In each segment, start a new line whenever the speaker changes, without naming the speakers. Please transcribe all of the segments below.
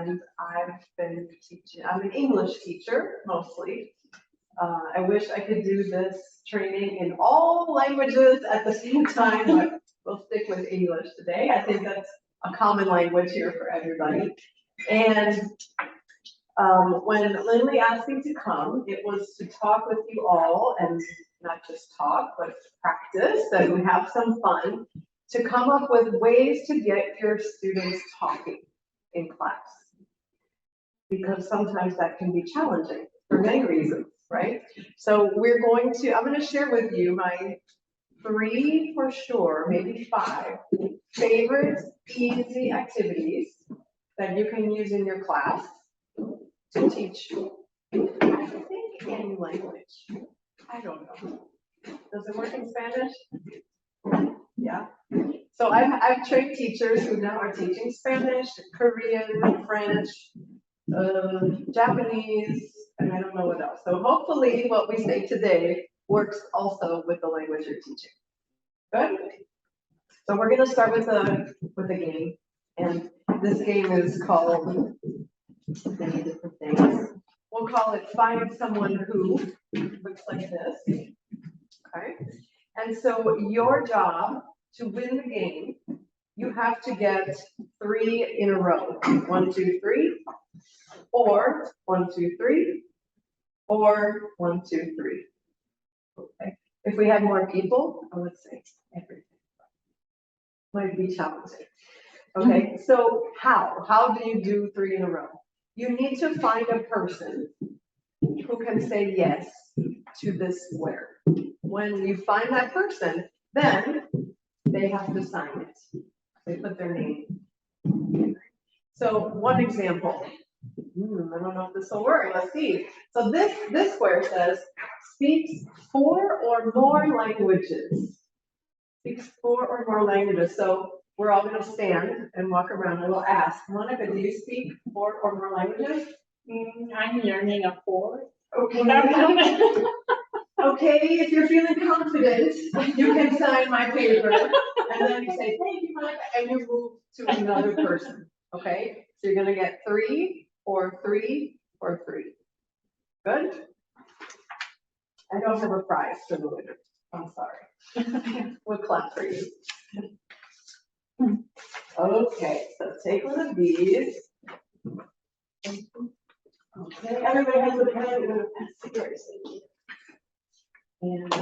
and I've been teaching. I'm an English teacher mostly. I wish I could do this training in all languages at the same time, but we'll stick with English today. I think that's a common language here for everybody. And when Lindley asked me to come, it was to talk with you all, and not just talk, but practice and have some fun, to come up with ways to get your students talking in class. Because sometimes that can be challenging for many reasons, right? So I'm going to share with you my 3 for sure, maybe 5 favorite easy activities that you can use in your class to teach, I think, any language. I don't know. Does it work in Spanish? Yeah. So I've trained teachers who now are teaching Spanish, Korean, French, Japanese, and I don't know what else. So hopefully what we say today works also with the language you're teaching. Good? So we're going to start with a game. And this game is called many different things. We'll call it Find Someone Who. Looks like this. Okay. And so your job to win the game, you have to get 3 in a row. 1, 2, 3. Or 1, 2, 3. Or 1, 2, 3. Okay. If we had more people, I would say everything. Might be challenging. Okay, so how do you do 3 in a row? You need to find a person who can say yes to this square. When you find that person, then they have to sign it. They put their name. So one example. I don't know if this will work. Let's see. So this square says speaks 4 or more languages. Speaks 4 or more languages. So we're all going to stand and walk around and we'll ask, Monica, do you speak 4 or more languages?
I'm learning a 4.
Okay. Okay, if you're feeling confident, you can sign my paper. And then you say, thank you, Monica, and you move to another person. Okay? So you're going to get 3 or 3 or 3. Good? I don't have a prize for the winner. I'm sorry. We'll clap for you. Okay, so take one of these. Okay, everybody has a pen. We're going to pass yours. And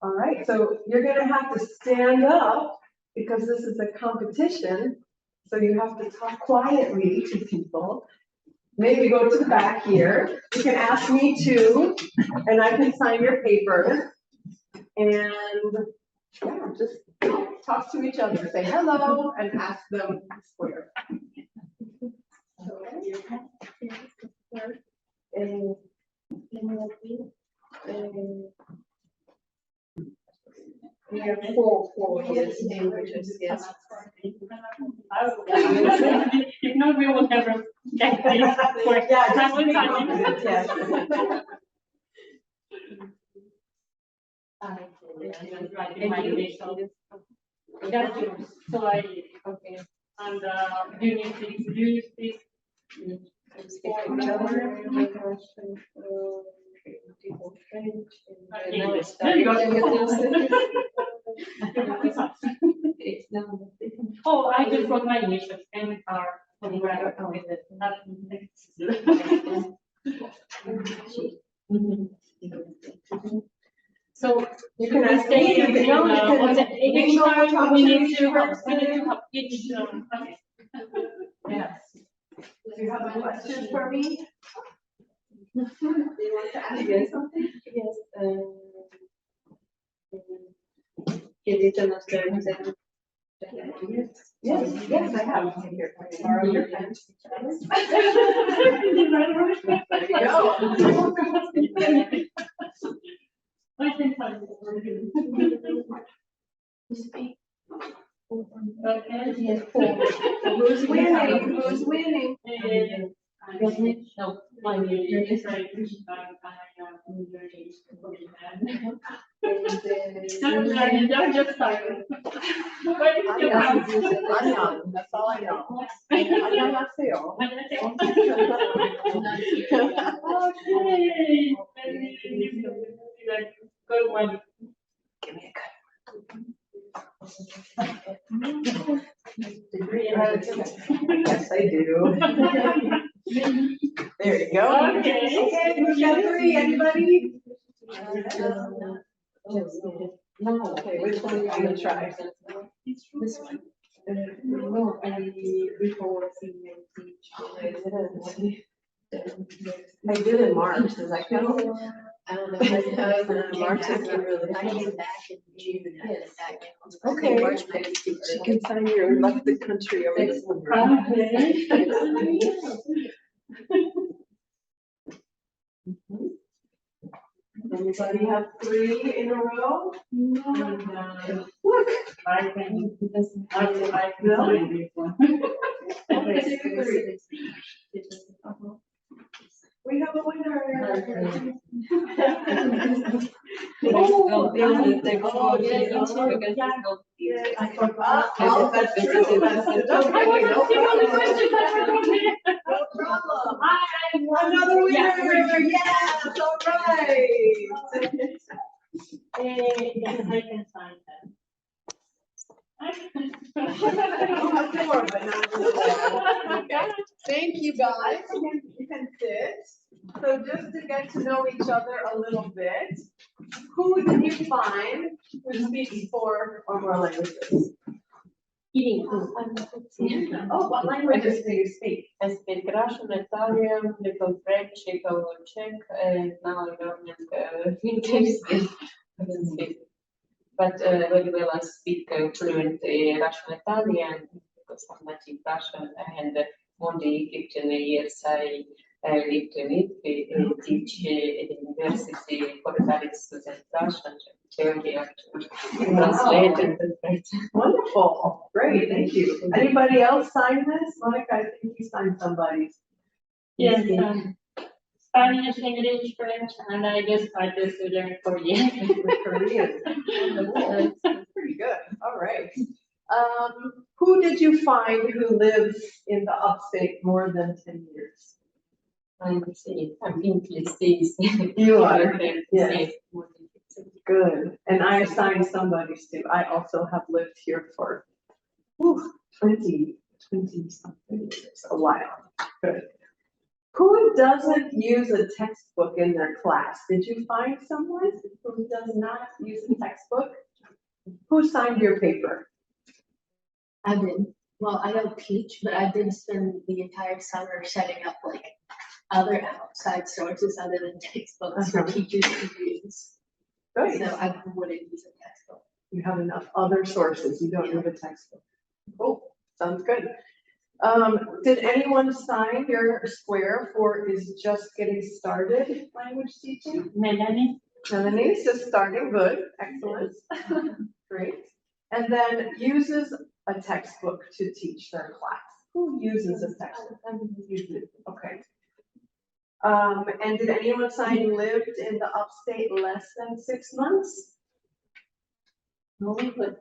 all right, so you're going to have to stand up because this is a competition. So you have to talk quietly to people. Maybe go to the back here. You can ask me too, and I can sign your paper. And yeah, just talk to each other. Say hello and ask them square. We have 4 languages, yes.
If not, we will never get this.
Yeah, just be confident, yes.
So okay. And you need to use this. Oh, I just wrote my initials and are so
you can ask me
each time we need to have each.
Yes. Do you have a question for me? Do you want to ask me something?
Yes. Can you tell us the
Yes, I have. Here, can I borrow your pen? There you go.
I can find it.
speak?
Okay.
Yes, 4.
Who's winning? Who's winning?
No, my name is right. Don't learn, don't just start. What is
I'm
your
young,
house?
I'm young, that's all I know. I'm not feel.
Okay. Good one.
Give me
Degree.
Yes, I do. There you go.
Okay.
Okay, who's got three, anybody? Okay, which one are you gonna try?
This one.
I did in March, does that count?
I don't know.
March isn't really.
I came back in June. I did that counts. I think
Okay.
March might be too
She
early.
can sign your left the country over this one. Anybody have three in a row? Look.
I can, I can
Really?
find this one.
One, two, three. We have a winner. Oh, I forgot. Oh, that's true. That's the
I wasn't the only question that I wrote.
No problem.
I
Another winner,
Yeah.
yes, all right.
Yes, I can sign that.
Four, but not really. Okay. Thank you, guys. You can sit. So just to get to know each other a little bit, who did you find who speaks four or more languages?
Eating.
Oh, what languages do you speak?
I speak Russian, Italian, little French, little Czech, and now I'm learning English. I don't speak. But very well I speak fluent Russian, Italian because I'm native Russian, and only 15 years I lived in Italy and teach in university for valid student Russian, theory actually, translate and interpret.
Wonderful, great, thank you. Anybody else sign this? Monica, I think you signed somebody's.
Yes, Spanish, English, French, and I just started to learn Korean.
Korean. That's pretty good, all right. Who did you find who lives in the upstate more than 10 years?
I'm English.
You are,
Yes.
yes. Good, and I assigned somebody's too. I also have lived here for 20 something years, a while. Good. Who doesn't use a textbook in their class? Did you find someone who does not use a textbook? Who signed your paper?
I did. Well, I don't teach, but I did spend the entire summer setting up like other outside sources other than textbooks for
Uh-huh.
teachers to use.
Good.
So I wouldn't use a textbook.
You have enough other sources. You don't need a textbook. Cool, sounds good. Did anyone sign your square for is just getting started language teaching?
Melanie?
Melanie's just starting, good, excellent, great. And then uses a textbook to teach their class. Who uses a textbook? Okay. And did anyone sign lived in the upstate less than 6 months?
No, but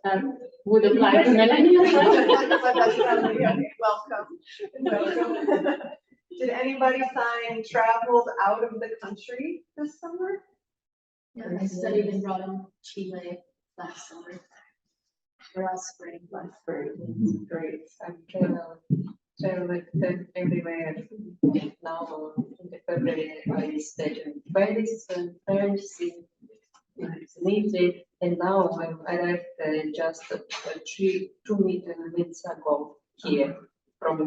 would apply to Melanie.
But that's Melanie, okay, welcome. Welcome. Did anybody sign traveled out of the country this summer?
Yeah, I studied in Rotterdam, Chile last summer. Last spring.
Last spring, great.
I'm traveled everywhere. Now in the February I stayed in Paris and Paris in Italy, and now I arrived just 2 weeks ago here from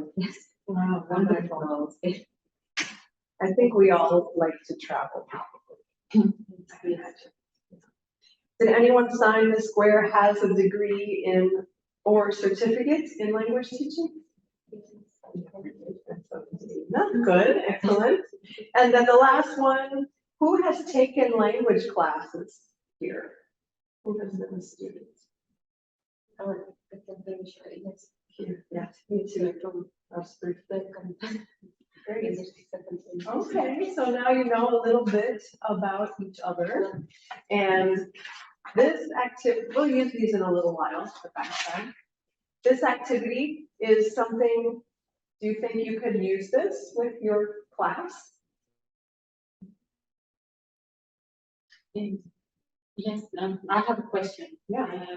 Wow, wonderful.
wonderful.
I think we all like to travel. Did anyone sign the square has a degree in or certificate in language teaching? No, good, excellent. And then the last one, who has taken language classes here? Who has been a student?
Yes.
Here, yes, me too, from us three. Great. Okay, so now you know a little bit about each other. And This activity, we'll use these in a little while, the backside. This activity is something, do you think you could use this with your class?
Yes, I have a question.
Yeah.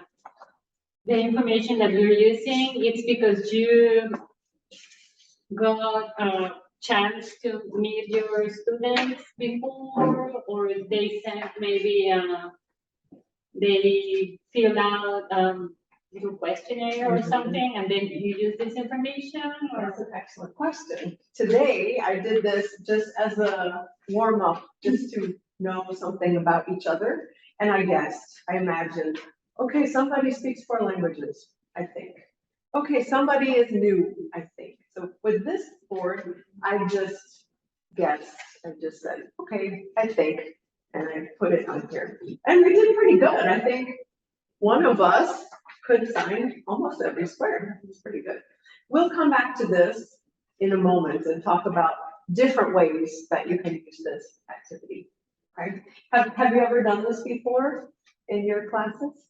The information that you're using, it's because you got a chance to meet your students before, or they sent maybe, they filled out, little questionnaire or something, and then you use this information, or?
That's an excellent question. Today, I did this just as a warm-up, just to know something about each other. And I guessed, I imagined, okay, somebody speaks 4 languages, I think. Okay, somebody is new, I think. So with this board, I just guessed, I just said, okay, I think, and I put it on here. And we did pretty good. I think one of us could sign almost every square. It's pretty good. We'll come back to this in a moment and talk about different ways that you can use this activity. Okay? Have you ever done this before in your classes?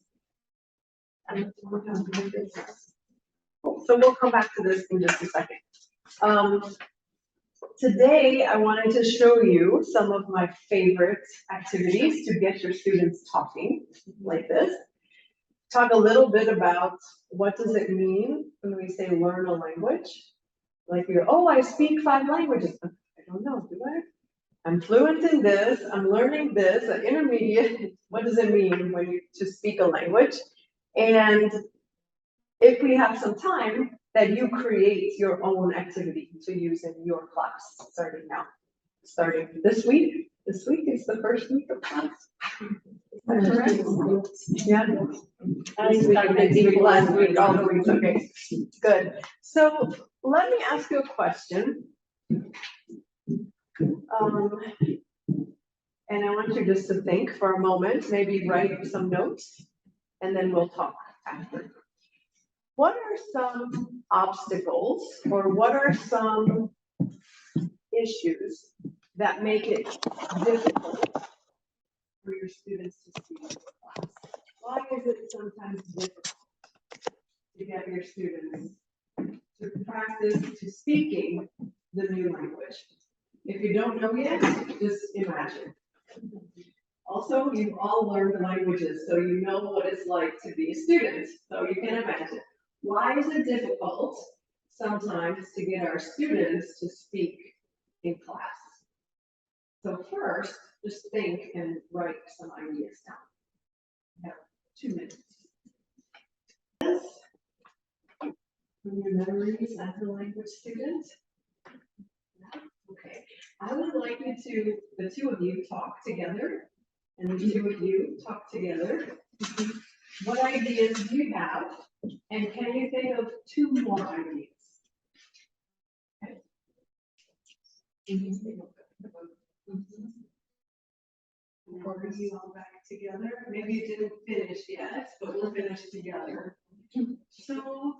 So we'll come back to this in just a second. Today, I wanted to show you some of my favorite activities to get your students talking like this. Talk a little bit about what does it mean when we say learn a language? Like you're, oh, I speak 5 languages. I don't know, do I? I'm fluent in this, I'm learning this, an intermediate. What does it mean when you to speak a language? And if we have some time, that you create your own activity to use in your class, starting now. Starting this week. This week is the first week of class. Yeah.
I started
Next week, last
before.
week, all the weeks, okay, good. So let me ask you a question. And I want you just to think for a moment, maybe write some notes, and then we'll talk after. What are some obstacles, or what are some issues that make it difficult for your students to speak in class? Why is it sometimes difficult to get your students to practice to speaking the new language? If you don't know yet, just imagine. Also, you've all learned languages, so you know what it's like to be a student, so you can imagine. Why is it difficult sometimes to get our students to speak in class? So first, just think and write some ideas down. You have 2 minutes. Yes. From your memories as a language student? Okay. I would like you to, the 2 of you talk together, and the 2 of you talk together. What ideas do you have? And can you think of 2 more ideas? Okay. Or you all back together? Maybe you didn't finish yet, but we'll finish together. So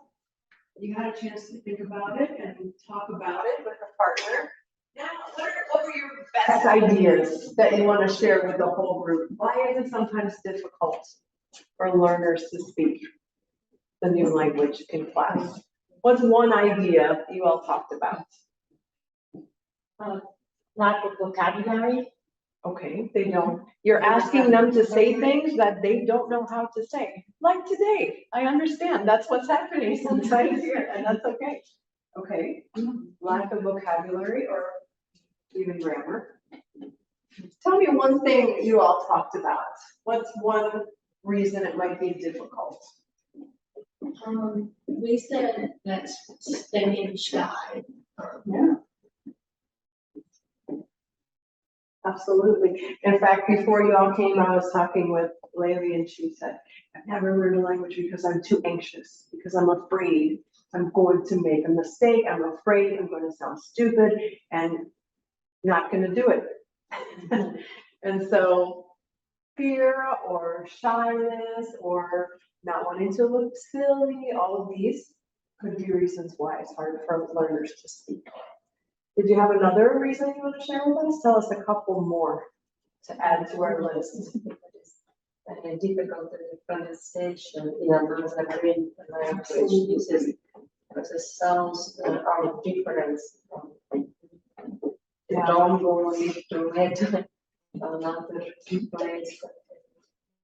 you had a chance to think about it and talk about it with a partner. Now, what are your best ideas that you want to share with the whole group? Why is it sometimes difficult for learners to speak the new language in class? What's one idea you all talked about?
Lack of vocabulary.
Okay, they don't, you're asking them to say things that they don't know how to say. Like today, I understand, that's what's happening sometimes here, and that's okay. Okay, lack of vocabulary or even grammar. Tell me one thing you all talked about. What's one reason it might be difficult?
We said that's staying shy.
Yeah. Absolutely. In fact, before you all came, I was talking with Laylee, and she said, I've never learned a language because I'm too anxious, because I'm afraid I'm going to make a mistake. I'm afraid I'm going to sound stupid and not going to do it. And so fear or shyness or not wanting to look silly, all of these could be reasons why it's hard for learners to speak. Did you have another reason you want to share with us? Tell us a couple more to add to our list.
difficult pronunciation in another language uses the sounds are different from the don't go to head another place.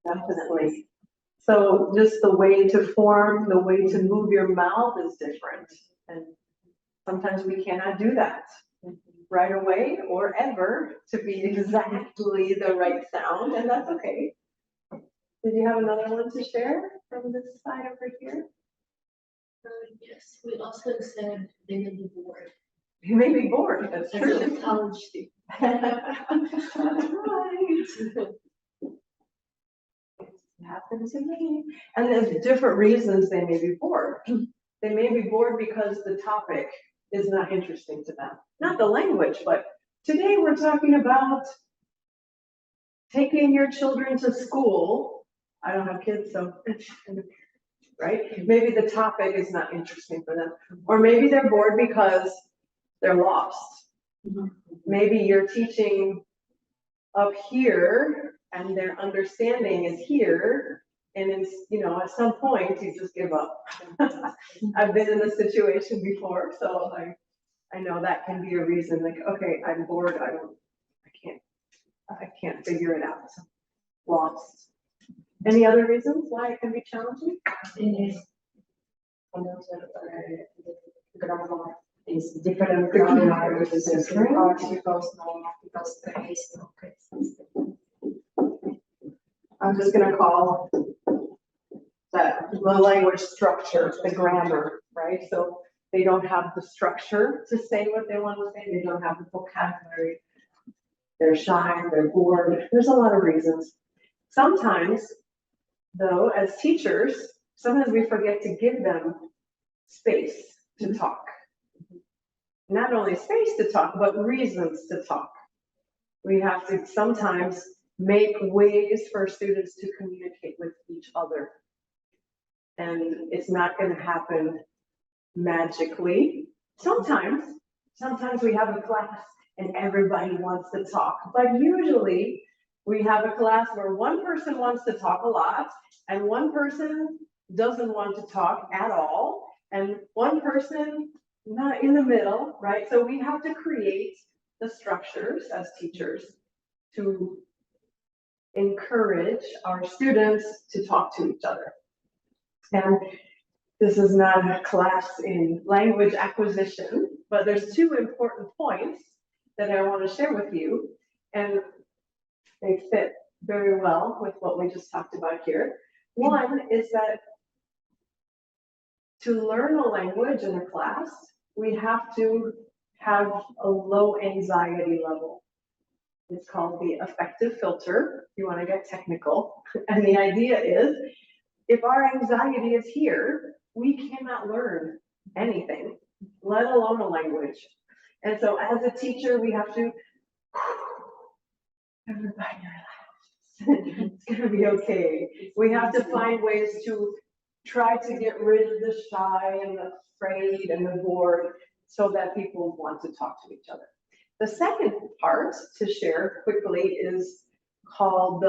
Definitely. So just the way to form, the way to move your mouth is different. And sometimes we cannot do that right away or ever to be exactly the right sound, and that's okay. Did you have another one to share from this side over here?
Yes, we also said they may be bored.
You may be bored, that's
As
true.
a college student.
That's right. Happened to me. And there's different reasons they may be bored. They may be bored because the topic is not interesting to them. Not the language, but today we're talking about taking your children to school. I don't have kids, so, right? Maybe the topic is not interesting for them. Or maybe they're bored because they're lost. Maybe you're teaching up here and their understanding is here. And it's, at some point you just give up. I've been in this situation before, so I know that can be a reason, like, okay, I'm bored, I can't figure it out. Lost. Any other reasons why it can be challenging?
Grammar is different grammar is different articles, no articles, case, no case.
I'm just gonna call that the language structure, the grammar, right? So they don't have the structure to say what they want to say. They don't have the vocabulary. They're shy, they're bored. There's a lot of reasons. Sometimes, though, as teachers, sometimes we forget to give them space to talk. Not only space to talk, but reasons to talk. We have to sometimes make ways for students to communicate with each other. And it's not going to happen magically. Sometimes we have a class and everybody wants to talk, but usually we have a class where one person wants to talk a lot and one person doesn't want to talk at all, and one person not in the middle, right? So we have to create the structures as teachers to encourage our students to talk to each other. And this is not a class in language acquisition, but there's two important points that I want to share with you, and they fit very well with what we just talked about here. One is that to learn a language in a class, we have to have a low anxiety level. It's called the affective filter, if you want to get technical. And the idea is, if our anxiety is here, we cannot learn anything, let alone a language. And so as a teacher, we have to, everybody relax. It's gonna be okay. We have to find ways to try to get rid of the shy and the afraid and the bored so that people want to talk to each other. The second part to share quickly is called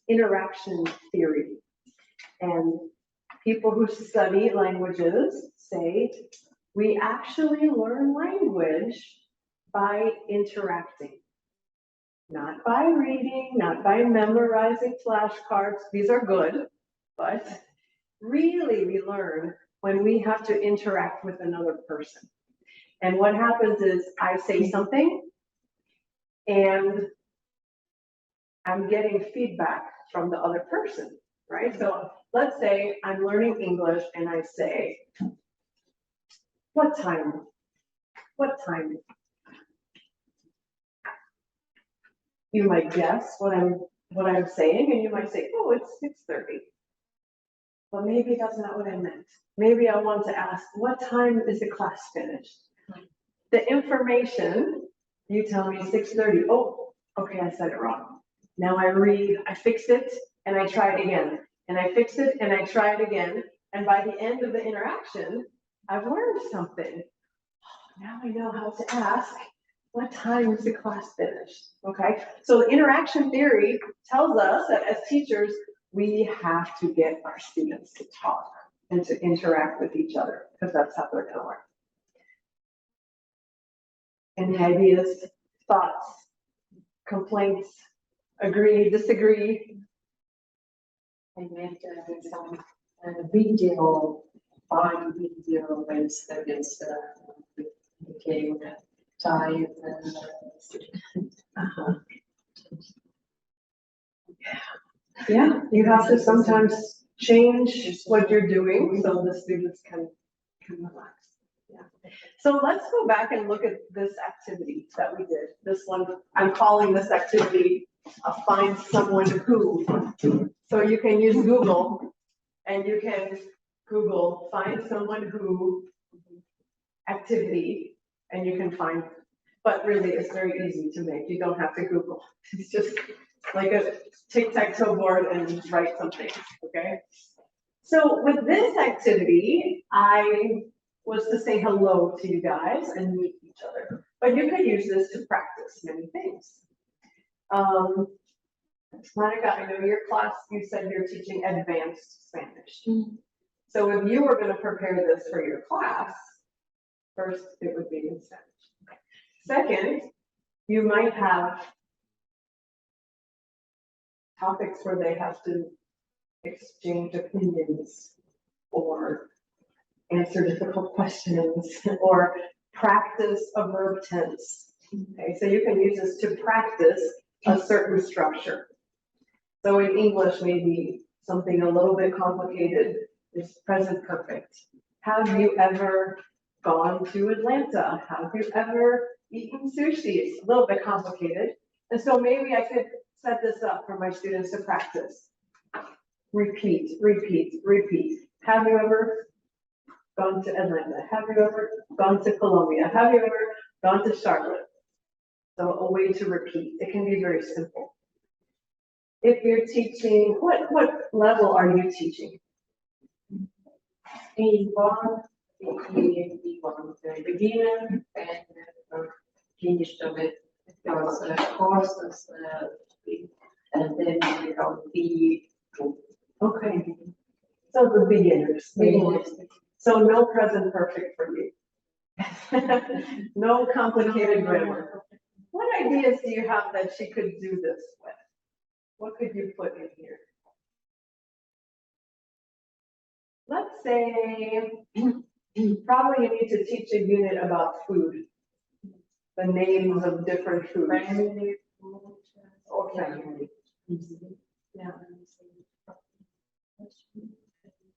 interaction theory. And people who study languages say we actually learn language by interacting. Not by reading, not by memorizing flashcards. These are good, but really we learn when we have to interact with another person. And what happens is I say something and I'm getting feedback from the other person, right? So let's say I'm learning English and I say, what time? What time? You might guess what I'm saying, and you might say, oh, it's 6:30. But maybe that's not what I meant. Maybe I want to ask, what time is the class finished? The information, you tell me 6:30. Oh, okay, I said it wrong. Now I fix it, and I try it again. And I fix it, and I try it again. And by the end of the interaction, I've learned something. Now I know how to ask what time is the class finished? Okay, so interaction theory tells us that as teachers, we have to get our students to talk and to interact with each other, because that's how they're gonna learn. Any ideas, thoughts, complaints, agree, disagree?
I made some video, fun video when students became tired and
Yeah, you have to sometimes change what you're doing so the students can relax. Yeah. So let's go back and look at this activity that we did. This one, I'm calling this activity find someone who. So you can use Google and you can Google find someone who activity and you can find, but really it's very easy to make. You don't have to Google. It's just like a tic-tac-toe board and write something, okay? So with this activity, I was to say hello to you guys and meet each other, but you could use this to practice many things. Monica, I know your class, you said you're teaching advanced Spanish. So if you were going to prepare this for your class, first it would be in Spanish. Second, you might have topics where they have to exchange opinions or answer difficult questions or practice a verb tense. Okay, so you can use this to practice a certain structure. So in English, maybe something a little bit complicated is present perfect. Have you ever gone to Atlanta? Have you ever eaten sushi? It's a little bit complicated. And so maybe I could set this up for my students to practice. Repeat, repeat, repeat. Have you ever gone to Atlanta? Have you ever gone to Colombia? Have you ever gone to Charlotte? So a way to repeat. It can be very simple. If you're teaching, what level are you teaching?
B1, B1, the beginner, and finished with those courses, and then we go B2.
Okay. So the beginners. So no present perfect for you. No complicated grammar. What ideas do you have that she could do this with? What could you put in here? Let's say, probably you need to teach a unit about food. The names of different foods.
Family
Or family. Yeah.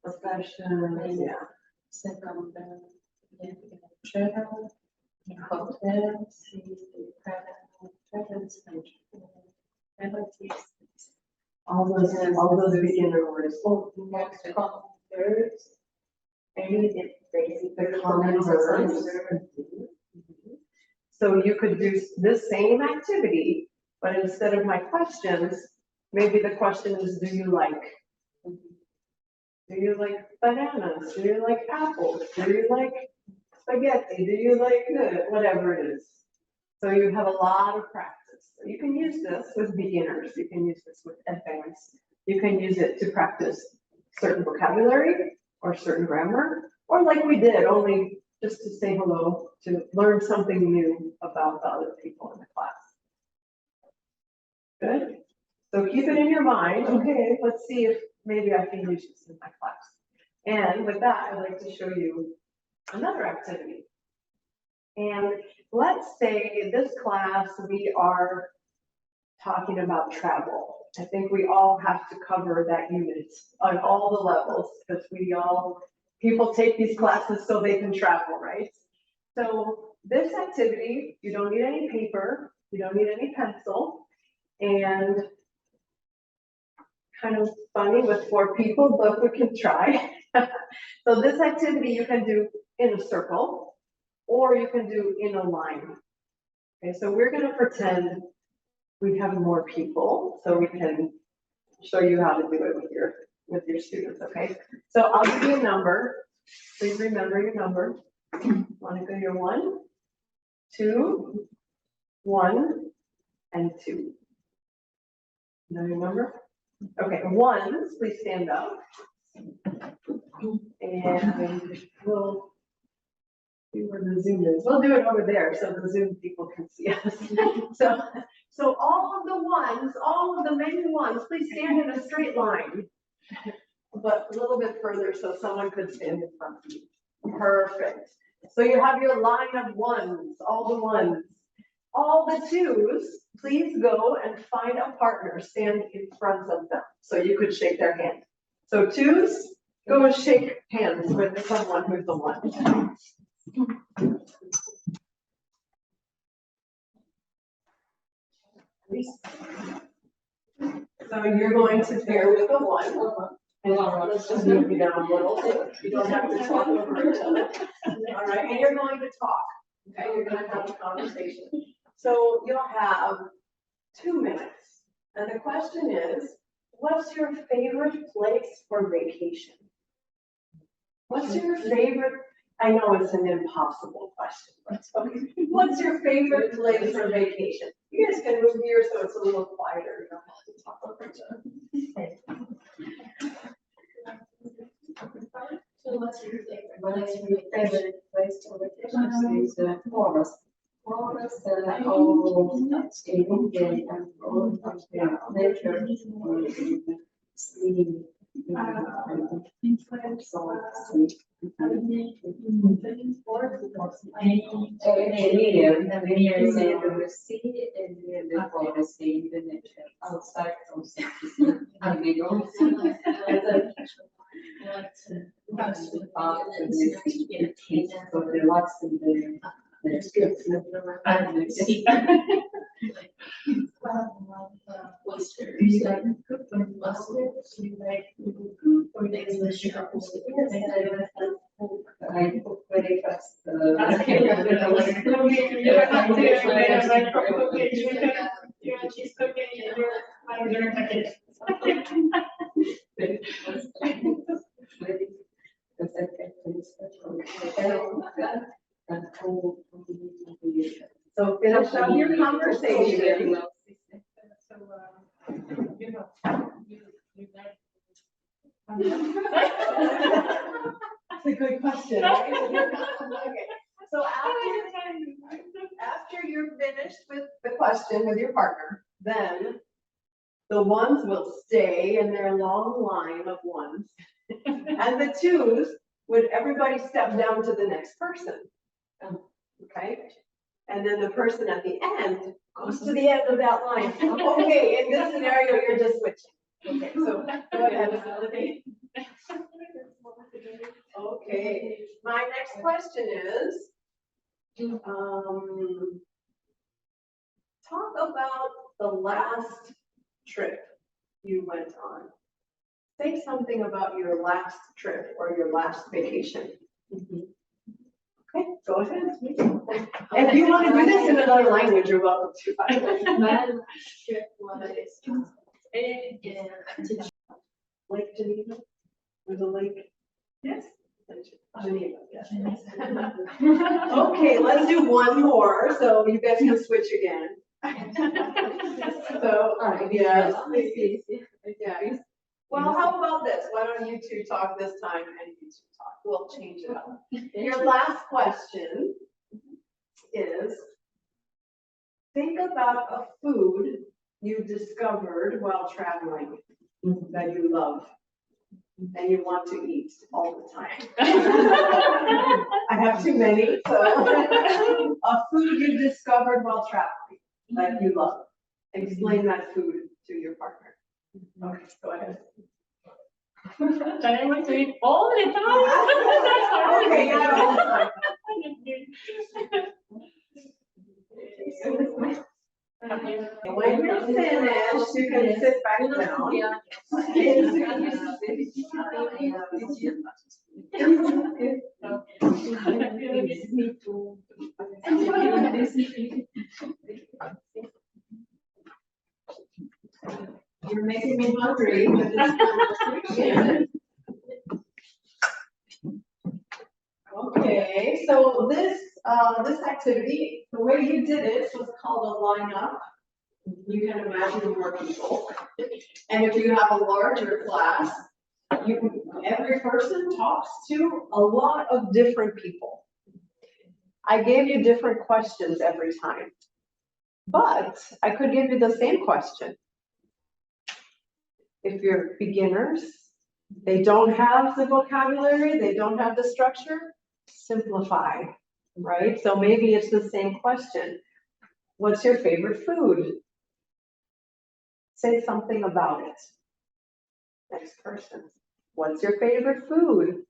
Profession, yeah.
Second, travel, hotels,
All those beginner words.
Oh, next common verbs. Any basic
The common verbs. So you could do the same activity, but instead of my questions, maybe the question is, do you like? Do you like bananas? Do you like apples? Do you like spaghetti? Do you like whatever it is? So you have a lot of practice. So you can use this with beginners. You can use this with advanced. You can use it to practice certain vocabulary or certain grammar, or like we did, only just to say hello, to learn something new about the other people in the class. Good. So keep it in your mind. Okay, let's see if maybe I can use this in my class. And with that, I'd like to show you another activity. And let's say in this class, we are talking about travel. I think we all have to cover that unit on all the levels because people take these classes so they can travel, right? So this activity, you don't need any paper, you don't need any pencil, and kind of funny with 4 people, but we can try. So this activity you can do in a circle, or you can do in a line. Okay, so we're going to pretend we have more people, so we can show you how to do it with your students. Okay, so I'll give you a number. Please remember your number. Monica, you're 1, 2, 1 and 2. Now remember? Okay, ones, please stand up. And we'll see where the Zoom is. We'll do it over there so the Zoom people can see us. So all of the ones, all of the many ones, please stand in a straight line. But a little bit further so someone could stand in front of you. Perfect. So you have your line of ones, all the ones. All the twos, please go and find a partner, stand in front of them. So you could shake their hand. So twos, go and shake hands with someone who's the one. So you're going to pair with the one. And let's just move you down a little. You don't have to talk over each other. All right, and you're going to talk. Okay, you're going to have a conversation. So you'll have 2 minutes. And the question is, what's your favorite place for vacation? What's your favorite? I know it's an impossible question, but okay. What's your favorite place for vacation? You guys can move here so it's a little quieter. You don't have to talk over each other.
So what's your favorite?
My favorite place to vacation is the forest. Forest all in India and all of the nature, sea, near the sea and near the forest, in the nature, outside from city, and we go. So relax in the. That's good.
Oysters. Do you like cooked or mustard? Do you like or the English?
I cook very fast.
She's cooking in your
So finish up your conversation. That's a good question, right? Okay. So after you're finished with the question with your partner, then the ones will stay in their long line of ones. And the twos, would everybody step down to the next person? Okay. And then the person at the end goes to the end of that line. Okay, in this scenario, you're just switching. Okay, so go ahead, Melody. Okay, my next question is, talk about the last trip you went on. Say something about your last trip or your last vacation. Okay, go ahead. And if you want to do this in another language, you're welcome to.
My last trip was in
Lake Geneva? There's a lake? Yes. Geneva, yes. Okay, let's do one more, so you guys can switch again. So, yes. Yeah. Well, how about this? Why don't you two talk this time and you two talk? We'll change it up. Your last question is, think about a food you discovered while traveling that you love and you want to eat all the time. I have too many, so a food you discovered while traveling that you love. Explain that food to your partner. Okay, go ahead.
I want to eat all the time.
Okay, not all the time. When you're finished, you can sit back down. You're making me hungry with this conversation. Okay, so this this activity, the way you did it was called a line up. You can imagine more people. And if you have a larger class, every person talks to a lot of different people. I gave you different questions every time, but I could give you the same question. If you're beginners, they don't have the vocabulary, they don't have the structure, simplify, right? So maybe it's the same question. What's your favorite food? Say something about it. Next person. What's your favorite food?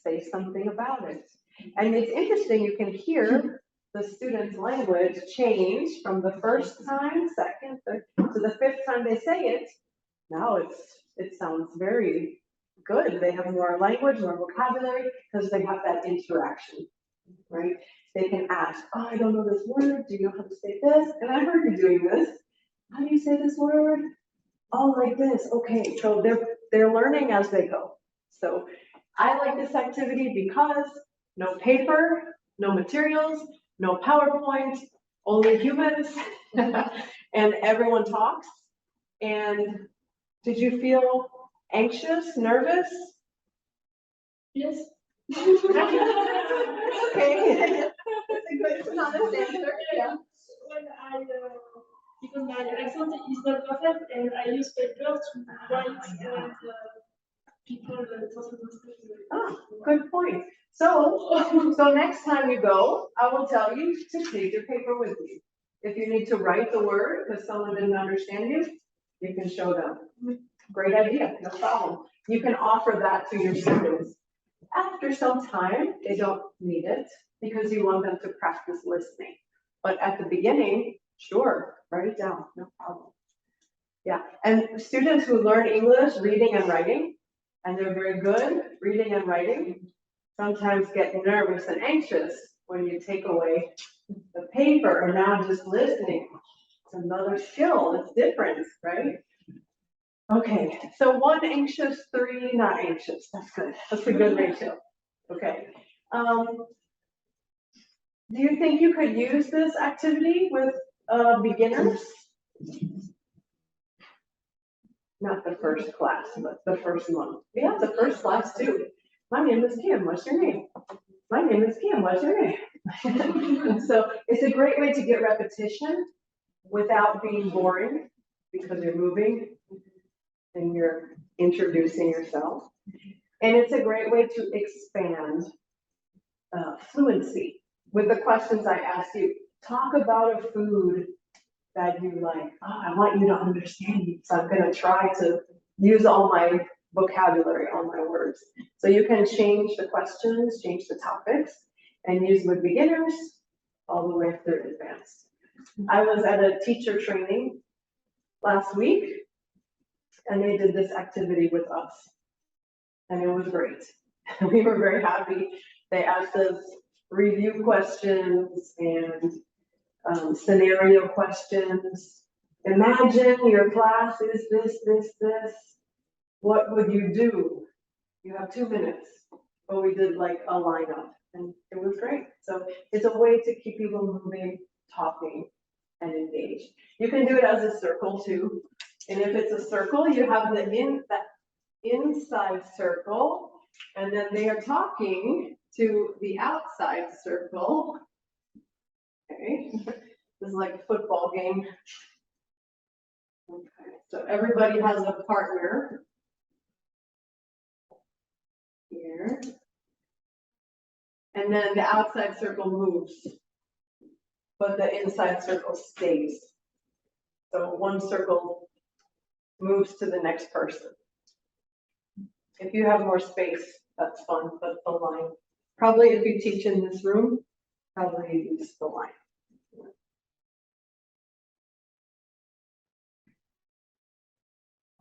Say something about it. And it's interesting, you can hear the student's language change from the first time, second, third, to the fifth time they say it. Now it sounds very good. They have more language, more vocabulary, because they have that interaction, right? They can ask, oh, I don't know this word. Do you know how to say this? And I heard you doing this. How do you say this word? Oh, like this. Okay, so they're learning as they go. So I like this activity because no paper, no materials, no PowerPoint, only humans, and everyone talks. And did you feel anxious, nervous?
Yes.
Okay. It's an honest answer. Yeah.
When because my accent is not perfect, and I use paper to write and people
Ah, good point. So next time you go, I will tell you to take your paper with you. If you need to write the word because someone didn't understand you, you can show them. Great idea, no problem. You can offer that to your students. After some time, they don't need it because you want them to practice listening. But at the beginning, sure, write it down, no problem. Yeah, and students who learn English, reading and writing, and they're very good reading and writing, sometimes get nervous and anxious when you take away the paper and now just listening. It's another skill, it's different, right? Okay, so 1 anxious, 3 not anxious. That's good. That's a good ratio. Okay. Do you think you could use this activity with beginners? Not the first class, but the first one. Yeah, the first class too. My name is Kim. What's your name? My name is Kim. What's your name? So it's a great way to get repetition without being boring because you're moving and you're introducing yourself. And it's a great way to expand fluency. With the questions I asked you, talk about a food that you like. Oh, I want you to understand me, so I'm going to try to use all my vocabulary, all my words. So you can change the questions, change the topics, and use with beginners all the way through advanced. I was at a teacher training last week, and they did this activity with us, and it was great. We were very happy. They asked us review questions and scenario questions. Imagine your class is this. What would you do? You have 2 minutes, but we did like a lineup, and it was great. So it's a way to keep people moving, talking, and engaged. You can do it as a circle too. And if it's a circle, you have that inside circle, and then they are talking to the outside circle. Okay, this is like a football game. Okay, so everybody has a partner here. And then the outside circle moves, but the inside circle stays. So one circle moves to the next person. If you have more space, that's fun, but the line. Probably if you teach in this room, probably use the line.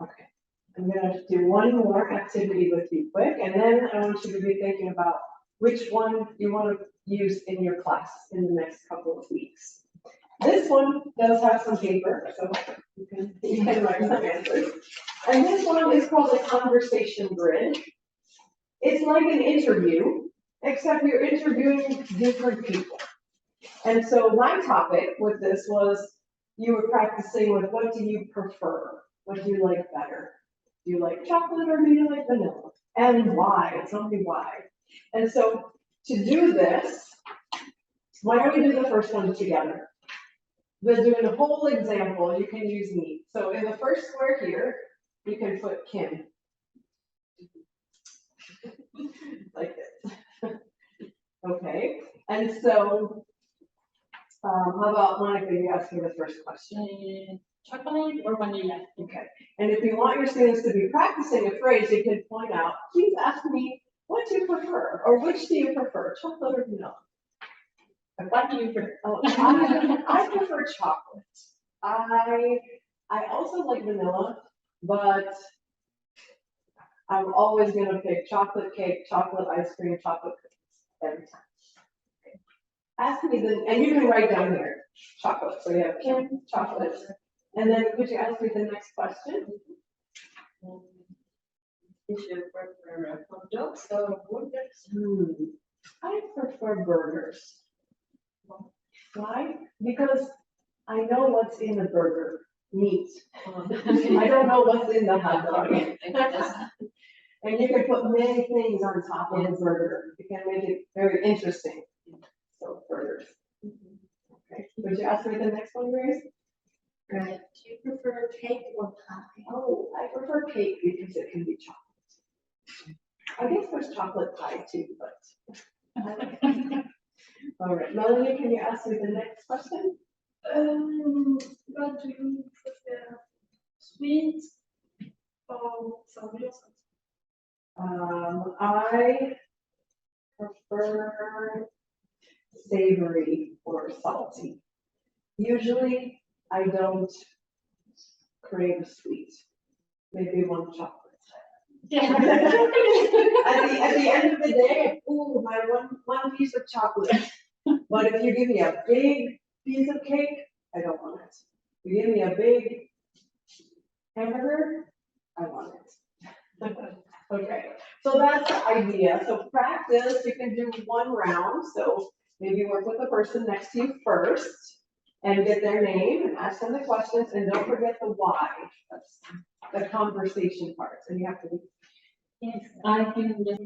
Okay, I'm gonna do one more activity with you quick, and then I want you to be thinking about which one you want to use in your class in the next couple of weeks. This one does have some paper, so you can write some answers. And this one is called a conversation grid. It's like an interview, except you're interviewing different people. And so my topic with this was, you were practicing with what do you prefer? What do you like better? Do you like chocolate or do you like vanilla? And why? Tell me why. And so to do this, why don't we do the first one together? We're doing a whole example, you can use me. So in the first square here, you can put Kim. Like this. Okay, and so, how about Monica, you ask me the first question.
Chocolate or vanilla?
Okay, and if you want your students to be practicing a phrase, you can point out, please ask me, what do you prefer? Or which do you prefer, chocolate or vanilla?
What do you prefer?
Oh, I prefer chocolate. I also like vanilla, but I'm always gonna pick chocolate cake, chocolate ice cream, chocolate cookies every time. Okay. Ask me then, and you can write down here, chocolate. So you have Kim, chocolate. And then would you ask me the next question?
If you prefer hot dogs or burgers?
I prefer burgers. Why? Because I know what's in the burger, meat. I don't know what's in the hot dog. And you can put many things on top of a burger. You can make it very interesting. So burgers. Okay. Would you ask me the next one, Grace?
Right. Do you prefer cake or pie?
Oh, I prefer cake because it can be chocolate. I guess there's chocolate pie too, but. All right, Melanie, can you ask me the next question?
What do you prefer? Sweet or savory or something?
I prefer savory or salty. Usually, I don't crave sweet. Maybe one chocolate.
Yeah.
At the end of the day, ooh, my one piece of chocolate. But if you give me a big piece of cake, I don't want it. You give me a big hamburger, I want it. Okay, so that's the idea. So practice, you can do one round. So maybe work with the person next to you first and get their name and ask them the questions, and don't forget the why. That's the conversation part. And you have to.
Yes, I can just.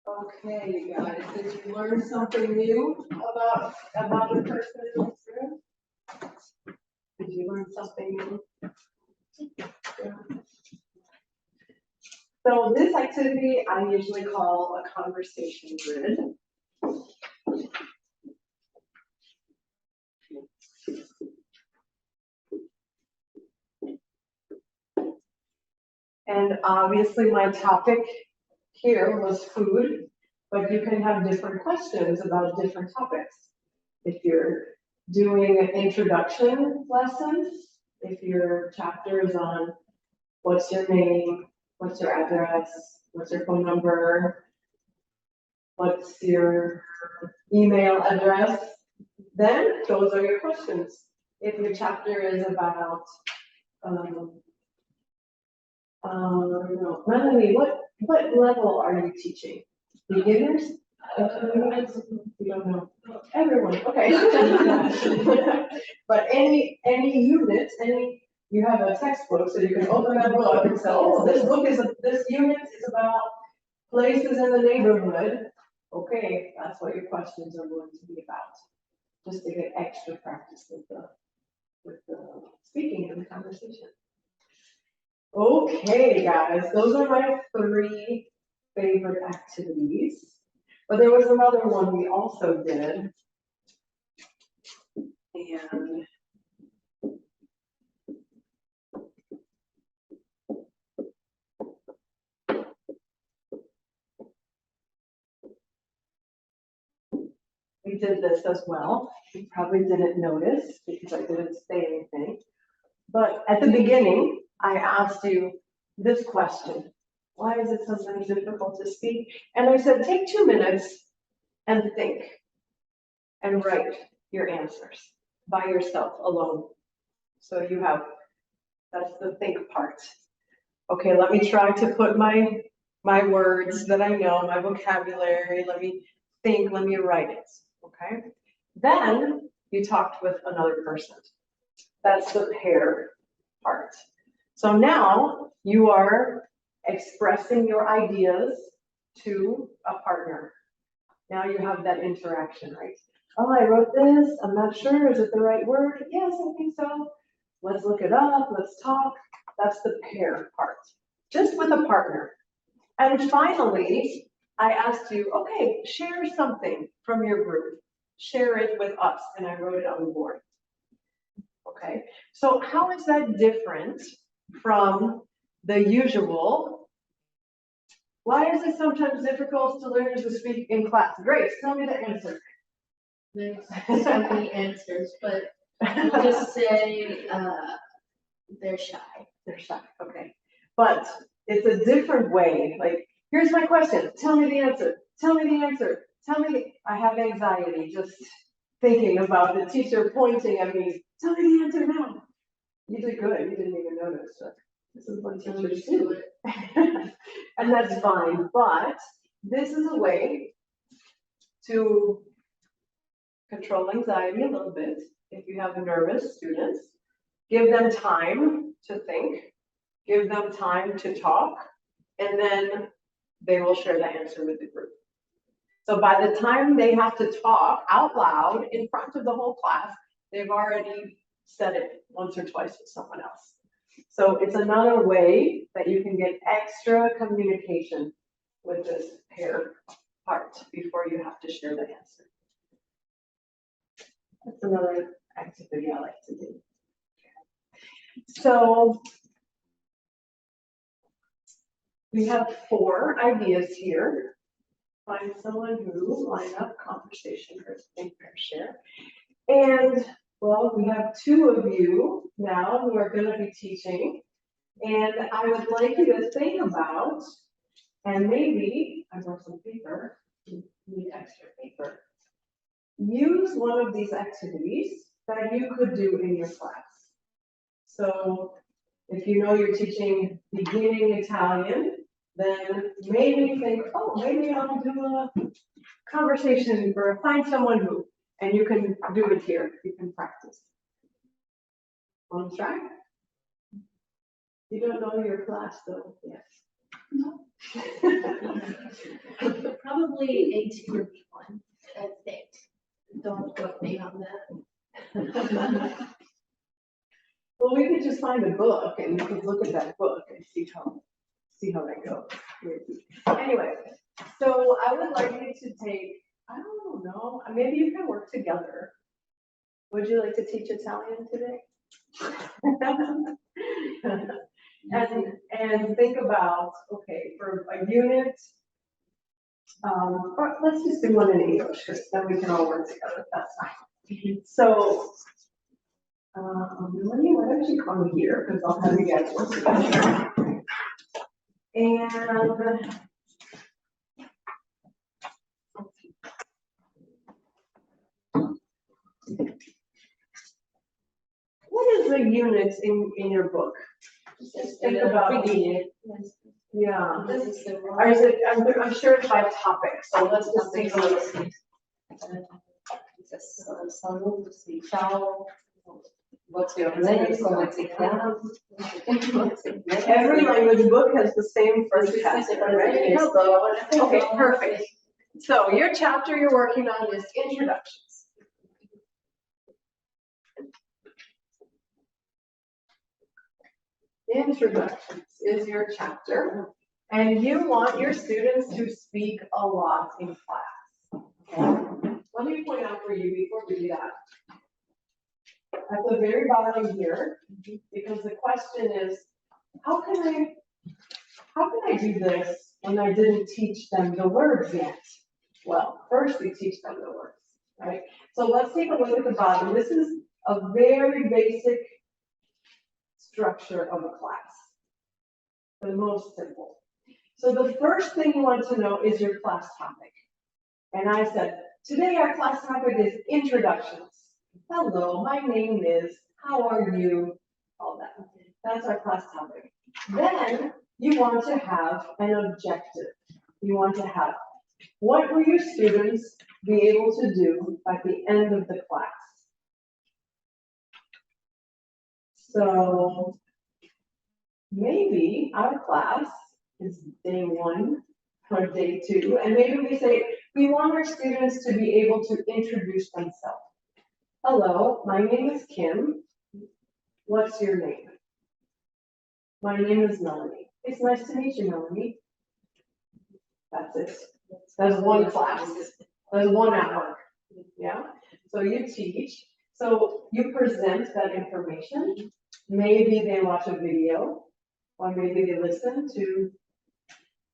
Okay, you guys, did you learn something new about the person in this room? Did you learn something new? Yeah. So this activity I usually call a conversation grid. And obviously my topic here was food, but you can have different questions about different topics. If you're doing an introduction lesson, if your chapter is on what's your name, what's your address, what's your phone number, what's your email address, then those are your questions. If your chapter is about, Melanie, what level are you teaching? Beginners? You don't know. Everyone, okay. But any unit, you have a textbook, so you can open that book and say, oh, this unit is about places in the neighborhood. Okay, that's what your questions are going to be about. Just to get extra practice with the speaking in the conversation. Okay, guys, those are my 3 favorite activities. But there was another one we also did. And we did this as well. You probably didn't notice because I didn't say anything. But at the beginning, I asked you this question. Why is it sometimes difficult to speak? And I said, take 2 minutes and think. and write your answers by yourself alone. So you have, that's the think part. Okay, let me try to put my words that I know, my vocabulary, let me think, let me write it, okay? Then you talked with another person. That's the pair part. So now you are expressing your ideas to a partner. Now you have that interaction, right? Oh, I wrote this, I'm not sure, is it the right word? Yes, I think so. Let's look it up, let's talk. That's the pair part, just with a partner. And finally, I asked you, okay, share something from your group. Share it with us, and I wrote it on the board. Okay, so how is that different from the usual? Why is it sometimes difficult to learn to speak in class? Grace, tell me the answer.
There's so many answers, but we'll just say, they're shy.
They're shy, okay. But it's a different way, like, here's my question, tell me the answer, tell me the answer, tell me, I have anxiety just thinking about the teacher pointing at me, tell me the answer now. You did good, you didn't even notice, but this is what teachers do. And that's fine, but this is a way to control anxiety a little bit. If you have nervous students, give them time to think, give them time to talk, and then they will share the answer with the group. So by the time they have to talk out loud in front of the whole class, they've already said it once or twice with someone else. So it's another way that you can get extra communication with this pair part before you have to share the answer. That's another activity I like to do. So we have 4 ideas here. Find someone who line up conversation or think or share. And well, we have 2 of you now who are going to be teaching. And I would like you to think about, and maybe, I brought some paper, you need extra paper. Use one of these activities that you could do in your class. So if you know you're teaching beginning Italian, then maybe think, oh, maybe I'll do a conversation or find someone who, and you can do it here, you can practice. On track? You don't know your class though, yes.
No. Probably 18 would be one, I think. Don't quote me on that.
Well, we could just find a book and you could look at that book and see how that goes. Anyway, so I would like you to take, I don't know, maybe you can work together. Would you like to teach Italian today? and think about, okay, for a unit, or let's just do one in English because then we can all work together. That's fine. So, Melanie, why don't you come here because I'll have you guys work together. And what is the unit in your book? Just think about it. Yeah.
This is the
Or is it, I'm sure it's by topic, so let's just take a look.
Ciao. What's your name?
Every language book has the same first chapter, right? Hello. Okay, perfect. So your chapter you're working on is introductions. Introductions is your chapter, and you want your students to speak a lot in class. Okay? Let me point out for you before we do that. At the very bottom here, because the question is, how can I do this when I didn't teach them the words yet? Well, first we teach them the words, right? So let's take a look at the bottom. This is a very basic structure of a class, the most simple. So the first thing you want to know is your class topic. And I said, Today our class topic is introductions. Hello, my name is, how are you? All that. That's our class topic. Then you want to have an objective. You want to have, what will your students be able to do at the end of the class? So maybe our class is day 1 or day 2, and maybe we say, we want our students to be able to introduce themselves. Hello, my name is Kim. What's your name? My name is Melanie. It's nice to meet you, Melanie. That's it. That's one class. That's 1 hour. Yeah? So you teach. So you present that information. Maybe they watch a video, or maybe they listen to,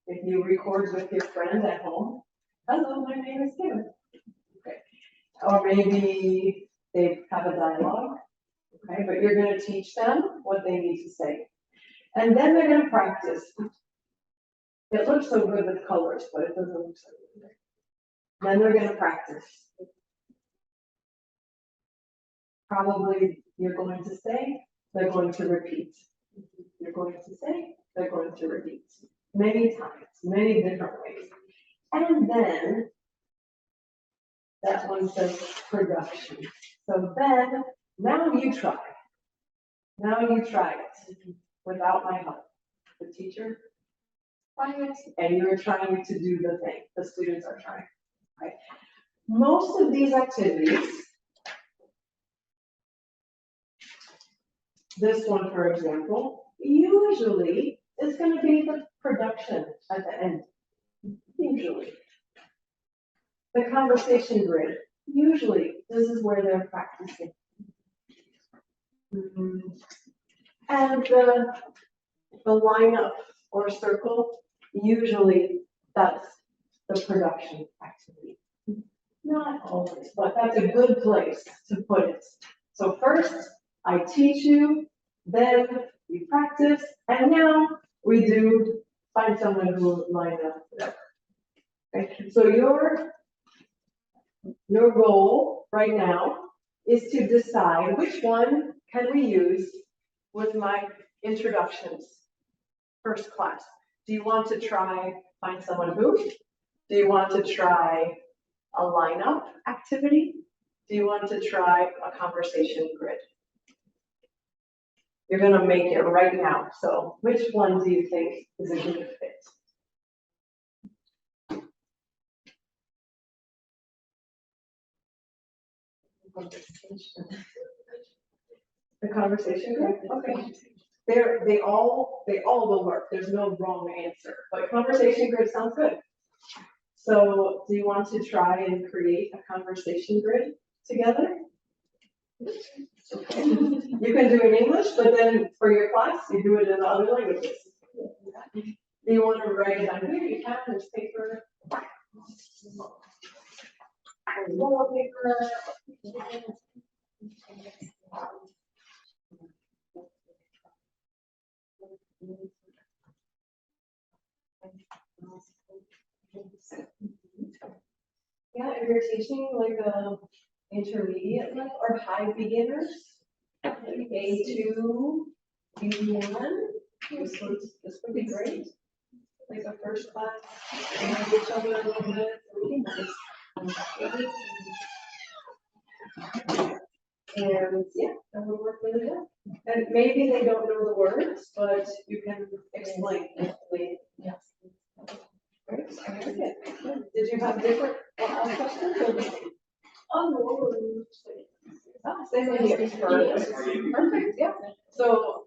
if you record with your friend at home. Hello, my name is Kim. Okay. Or maybe they have a dialogue. Okay, but you're going to teach them what they need to say. And then they're going to practice. It looks so good with colors, but it doesn't look so good. Then they're going to practice. Probably you're going to say, they're going to repeat. You're going to say, they're going to repeat. Many times, many different ways. And then, that one says production. So then, now you try. Now you try it without my help. The teacher, try it, and you're trying to do the thing. The students are trying. Right? Most of these activities, this one, for example, usually is going to be the production at the end. Usually. The conversation grid, usually this is where they're practicing. And the lineup or circle, usually that's the production activity. Not always, but that's a good place to put it. So first, I teach you, then we practice, and now we do find someone who will line up whatever. Okay? So your goal right now is to decide which one can we use with my introductions, first class. Do you want to try find someone who? Do you want to try a lineup activity? Do you want to try a conversation grid? You're going to make it right now. So which one do you think is a good fit? The conversation grid? Okay. They all will work. There's no wrong answer, but conversation grid sounds good. So do you want to try and create a conversation grid together? Okay. You can do it in English, but then for your class, you do it in other languages. Do you want to write it on here? You can, there's paper. Yeah, if you're teaching like a intermediate level or high beginners, A2, B1, this would be great. Like a first class, and have each other a little bit. And yeah, that would work really good. And maybe they don't know the words, but you can explain. Yes. Great. Did you have different questions? Oh, no. Same idea. Perfect, yeah. So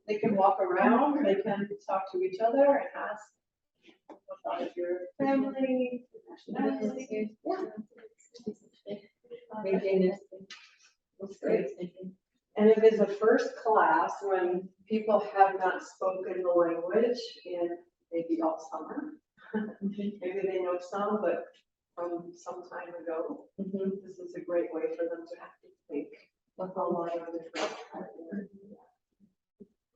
they can walk around, they can talk to each other and ask about your family, nationality. Yeah. That's great. And if it's a first class when people have not spoken the language in maybe all summer, maybe they know some, but from some time ago, this is a great way for them to have to think a lot of different.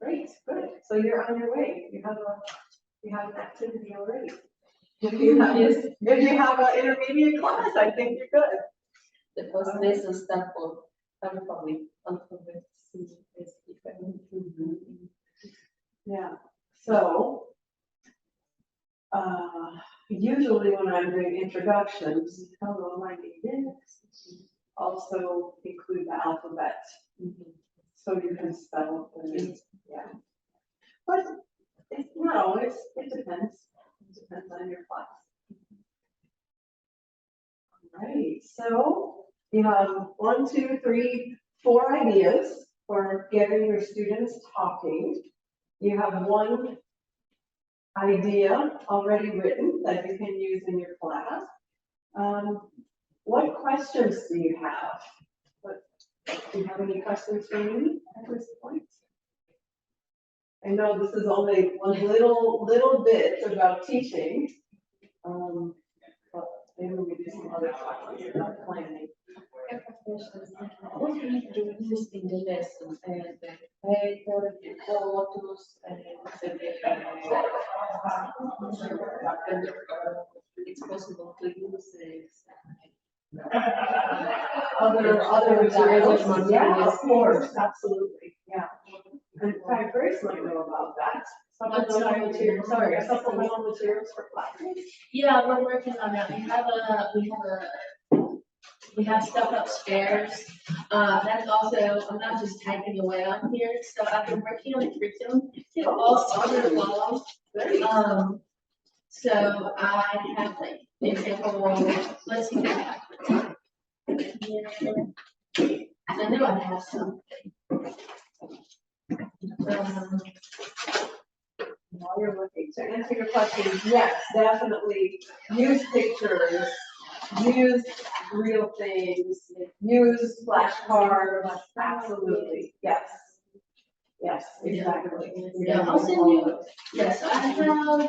Great, good. So you're on your way. You have an activity already. If you have an intermediate class, I think you're good.
the first lesson start for alphabet is different.
Yeah, so. Usually when I'm doing introductions, hello, my name is, also include the alphabet. So you can spell the names, yeah. But it depends. It depends on your class. All right, so you have 1, 2, 3, 4 ideas for getting your students talking. You have one idea already written that you can use in your class. What questions do you have? Do you have any questions for me at this point? I know this is only one little bit about teaching, but maybe we do some other questions about planning.
What do you do this in the lesson and the paper, the photos, and it's possible to use this.
Other materials, yeah, of course, absolutely, yeah. In fact, Grace might know about that. Supplemental materials, supplemental materials for classes.
Yeah, we're working on that. We have stuff upstairs. That's also, I'm not just typing away on here, so I've been working on the curriculum all summer long. So I have like, example, let's see. I know I have some.
While you're looking, to answer your question, yes, definitely use pictures, use real things, use flashcards, absolutely, yes. Yes, exactly.
Yeah, I'll send you, yes, I have,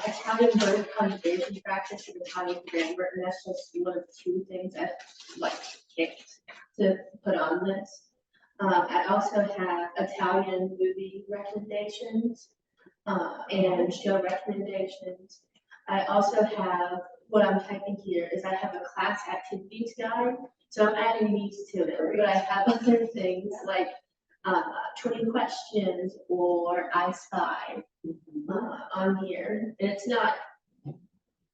Italian verb conjugation practice and Italian grammar, and that's just one of the 2 things I've like picked to put on this. I also have Italian movie recommendations, and show recommendations. I also have, what I'm typing here is I have a class activities guide, so I'm adding these to it, but I have other things like 20 questions or I Spy on here. And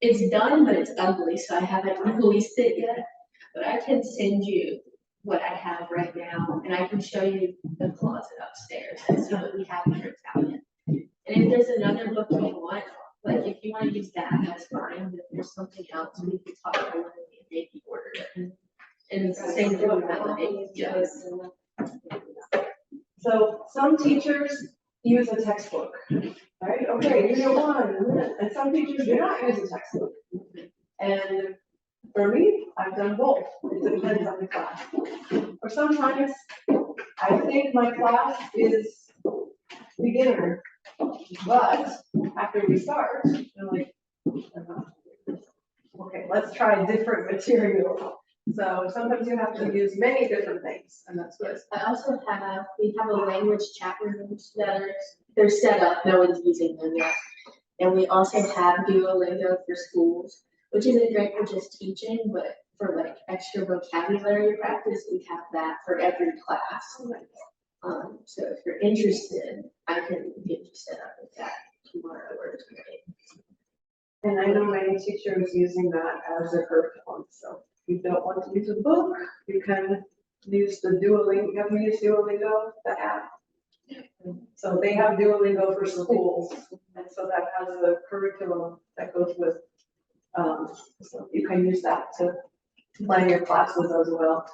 it's done, but it's ugly, so I haven't released it yet. But I can send you what I have right now, and I can show you the closet upstairs and see what we have for Italian. And if there's another book you want, like if you want to use that, that's fine. But if there's something else, we can talk about it and maybe order it. And it's the same thing with melody. Yes.
So some teachers use a textbook, right? Okay, unit 1, and some teachers do not use a textbook. And for me, I've done both. It depends on the class. Or sometimes I think my class is beginner, but after we start, I'm like, okay, let's try different material. So sometimes you have to use many different things, and that's good.
I also have, we have a language chat rooms that they're set up, no one's using them yet. And we also have Duolingo for schools, which isn't great for just teaching, but for like extra vocabulary practice, we have that for every class. So if you're interested, I can get you set up with that tomorrow or tonight.
And I know many teachers using that as a curriculum, so if you don't want to use a book, you can use the Duolingo. You have to use Duolingo, the app. So they have Duolingo for schools, and so that has a curriculum that goes with, so you can use that to plan your classes as well.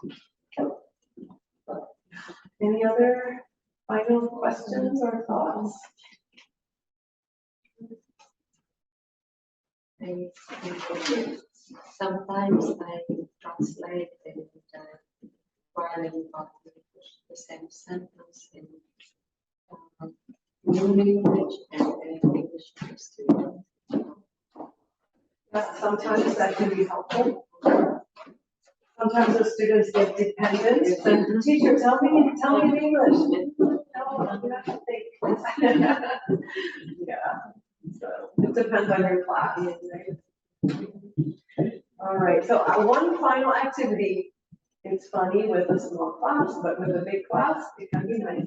Any other final questions or thoughts?
Sometimes I translate and while the same sentence in new language and English to students.
Sometimes that can be helpful. Sometimes the students get dependent, and teacher, tell me in English. No, you have to think. Yeah, so it depends on your class. All right, so one final activity It's funny with a small class, but with a big class, it can be nice.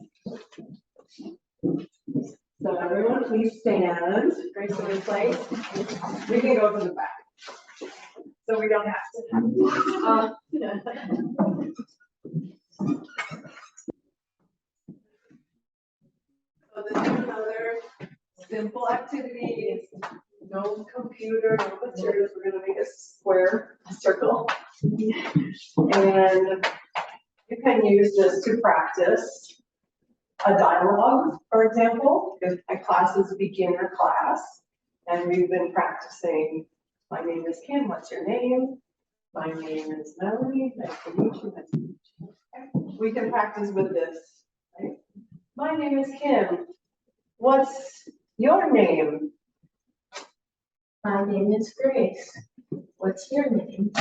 So everyone, please stand, gracefully place. We can go to the back. So we don't have to. So this is another simple activity. It's no computer, no materials. We're gonna make a square, a circle. And you can use this to practice a dialogue, for example, if a class is a beginner class, and we've been practicing, my name is Kim, what's your name? My name is Melanie, nice to meet you, nice to meet you. Okay. We can practice with this, right? My name is Kim, what's your name?
My name is Grace. What's your name?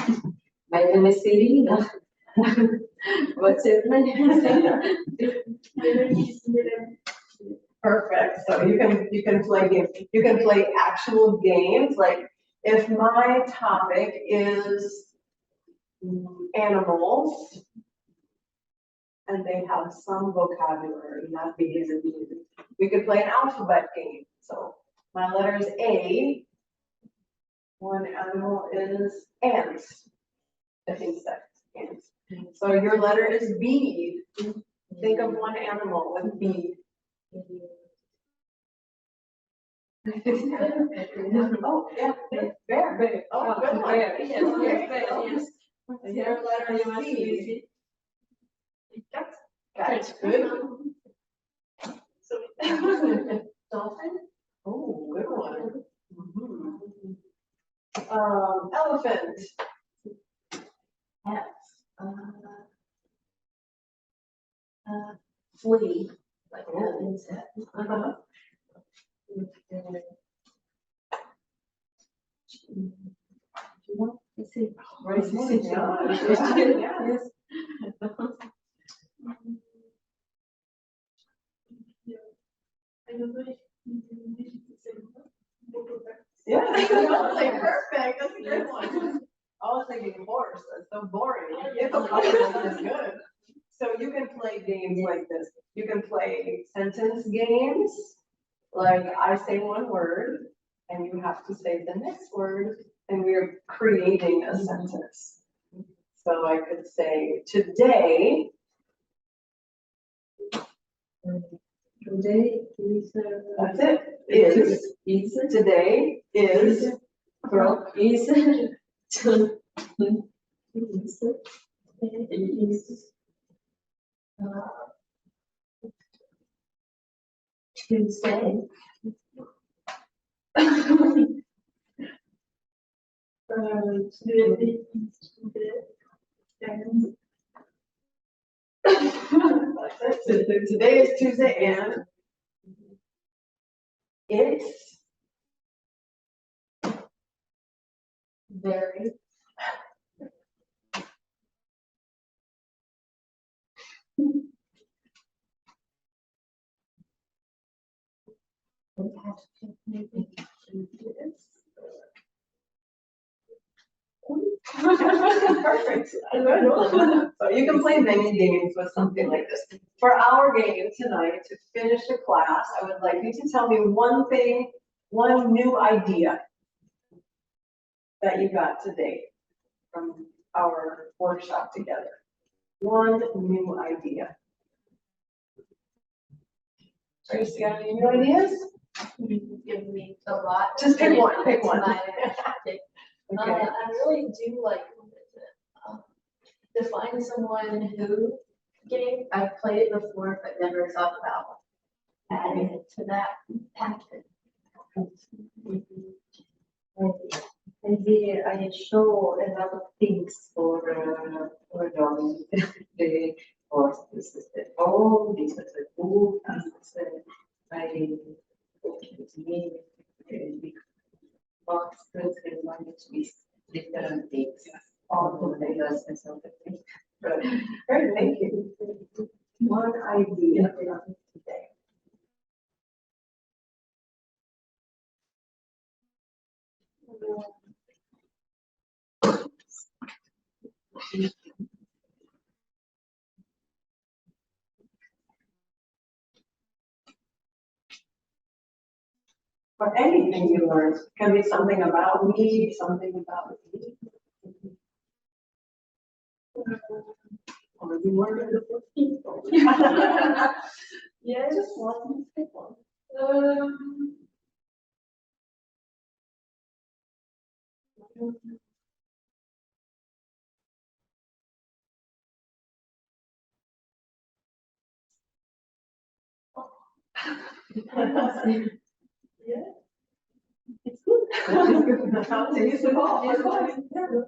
My name is Irina. What's your name?
Perfect, so you can play games, you can play actual games, like if my topic is animals, and they have some vocabulary, not B as in B. We could play an alphabet game. So my letter is A. One animal is ants. An insect, ants. So your letter is B. Think of one animal with B. Oh, yeah, bear. Oh, good one.
Bear, yes,
Okay.
yes.
And your letter is C. That's good.
Dolphin?
Oh, good one. Elephant.
F. Flea. Like an insect.
Uh-huh.
Right.
Yes.
I don't know if it's the same.
Yeah, that's like perfect. That's a good one. I was thinking horse. That's so boring. It's that's good. So you can play games like this. You can play sentence games, like I say one word and you have to say the next word, and we're creating a sentence. So I could say today.
Today is.
That's it. Is today is.
Girl is. Tuesday.
Today is Tuesday and it's
Very.
perfect. So you can play many games with something like this. For our game tonight, to finish the class, I would like you to tell me one thing, one new idea that you got today from our workshop together. One new idea. Tracy, got any new ideas?
You've given me a lot.
Just pick one, pick one.
My topic.
Okay.
I really do like define someone who game. I've played it before, but never thought about adding it to that packet.
Maybe I show a lot of things for learning. The course, this is the phone, this is the book, this is my me, big boxes and manage with different things. All the layers and so on.
Great, thank you. One idea today. or anything you learned. It can be something about me, something about me. Or you learned a different people. Yeah, just one, pick one. Yeah. It's good. How to use the ball. It's fine. Yeah.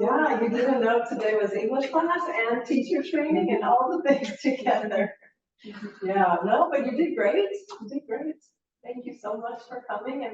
Yeah, you didn't know today was English class and teacher training and all the things together. Yeah, no, but you did great. You did great. Thank you so much for coming and